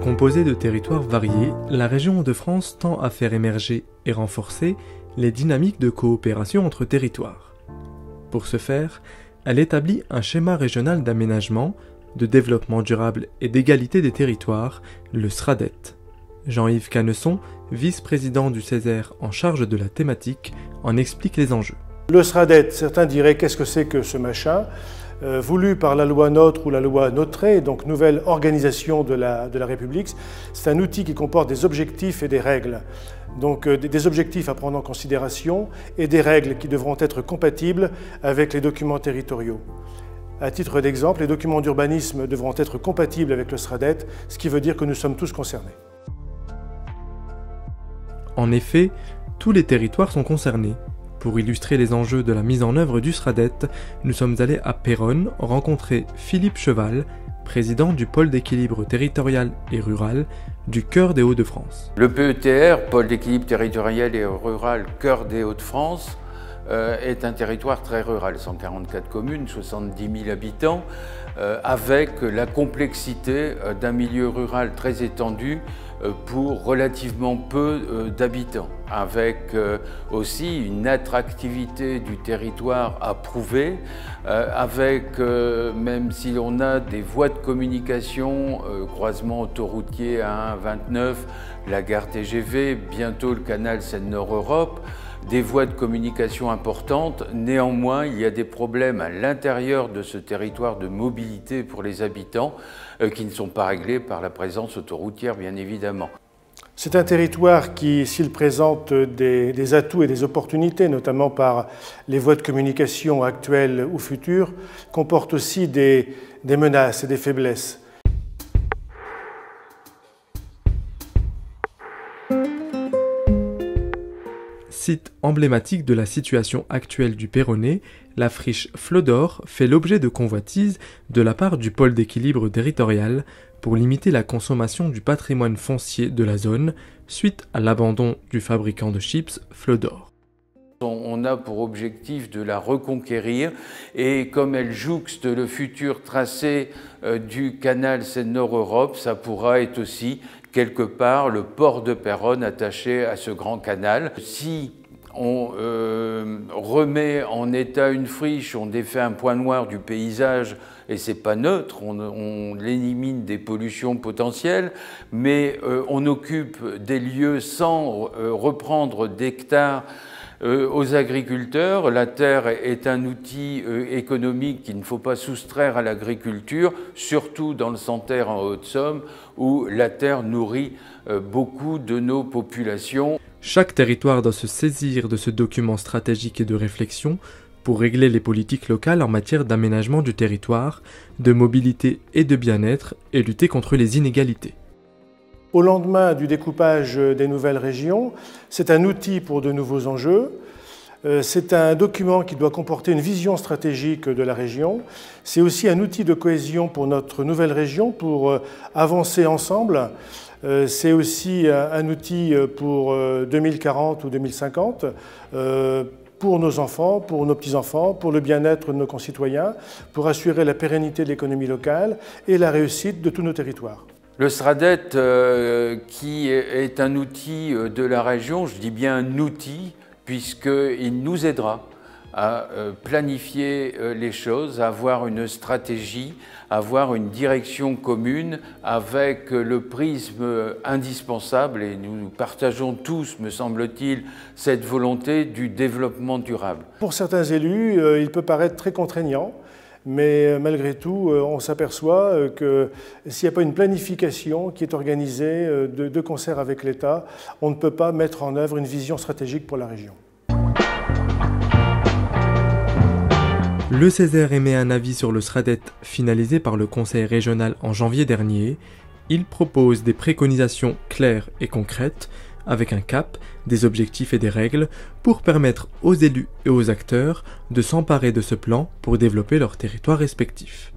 Composée de territoires variés, la région Hauts-de-France tend à faire émerger et renforcer les dynamiques de coopération entre territoires. Pour ce faire, elle établit un schéma régional d'aménagement, de développement durable et d'égalité des territoires, le SRADET. Jean-Yves Canesson, vice-président du Césaire en charge de la thématique, en explique les enjeux. Le SRADET, certains diraient qu'est-ce que c'est que ce machin, voulu par la loi NOTRe ou la loi NOTRe, donc nouvelle organisation de la République. C'est un outil qui comporte des objectifs et des règles. Donc des objectifs à prendre en considération et des règles qui devront être compatibles avec les documents territoriaux. À titre d'exemple, les documents d'urbanisme devront être compatibles avec le SRADET, ce qui veut dire que nous sommes tous concernés. En effet, tous les territoires sont concernés. Pour illustrer les enjeux de la mise en œuvre du SRADET, nous sommes allés à Péronne rencontrer Philippe Cheval, président du pôle d'équilibre territorial et rural du Cœur des Hauts-de-France. Le PETR, pôle d'équilibre territorial et rural Cœur des Hauts-de-France, est un territoire très rural, 144 communes, 70 000 habitants, avec la complexité d'un milieu rural très étendu pour relativement peu d'habitants, avec aussi une attractivité du territoire à prouver, avec, même si l'on a des voies de communication, croisement autoroutier A1-29, la gare TGV, bientôt le canal Seine-Nord-Europe, des voies de communication importantes. Néanmoins, il y a des problèmes à l'intérieur de ce territoire de mobilité pour les habitants qui ne sont pas réglés par la présence autoroutière, bien évidemment. C'est un territoire qui, s'il présente des atouts et des opportunités, notamment par les voies de communication actuelles ou futures, comporte aussi des menaces et des faiblesses. Site emblématique de la situation actuelle du Péronnet, la friche Flot d'Or fait l'objet de convoitises de la part du pôle d'équilibre territorial pour limiter la consommation du patrimoine foncier de la zone suite à l'abandon du fabricant de chips Flot d'Or. On a pour objectif de la reconquérir et comme elle jouxte le futur tracé du canal Seine-Nord-Europe, ça pourra être aussi quelque part le port de Péronne attaché à ce grand canal. Si on remet en état une friche, on défait un point noir du paysage et c'est pas neutre, on élimine des pollutions potentielles, mais on occupe des lieux sans reprendre d'hectares aux agriculteurs. La terre est un outil économique qu'il ne faut pas soustraire à l'agriculture, surtout dans le Santerre en Haute-Somme, où la terre nourrit beaucoup de nos populations. Chaque territoire doit se saisir de ce document stratégique et de réflexion pour régler les politiques locales en matière d'aménagement du territoire, de mobilité et de bien-être, et lutter contre les inégalités. Au lendemain du découpage des nouvelles régions, c'est un outil pour de nouveaux enjeux. C'est un document qui doit comporter une vision stratégique de la région. C'est aussi un outil de cohésion pour notre nouvelle région, pour avancer ensemble. C'est aussi un outil pour 2040 ou 2050, pour nos enfants, pour nos petits-enfants, pour le bien-être de nos concitoyens, pour assurer la pérennité de l'économie locale et la réussite de tous nos territoires. Le SRADET, qui est un outil de la région, je dis bien un outil, puisqu'il nous aidera à planifier les choses, à avoir une stratégie, à avoir une direction commune avec le prisme indispensable, et nous partageons tous, me semble-t-il, cette volonté du développement durable. Pour certains élus, il peut paraître très contraignant. Mais malgré tout, on s'aperçoit que s'il n'y a pas une planification qui est organisée de concert avec l'État, on ne peut pas mettre en œuvre une vision stratégique pour la région. Le Césaire émet un avis sur le SRADET finalisé par le Conseil régional en janvier dernier. Il propose des préconisations claires et concrètes, avec un cap, des objectifs et des règles, pour permettre aux élus et aux acteurs de s'emparer de ce plan pour développer leurs territoires respectifs.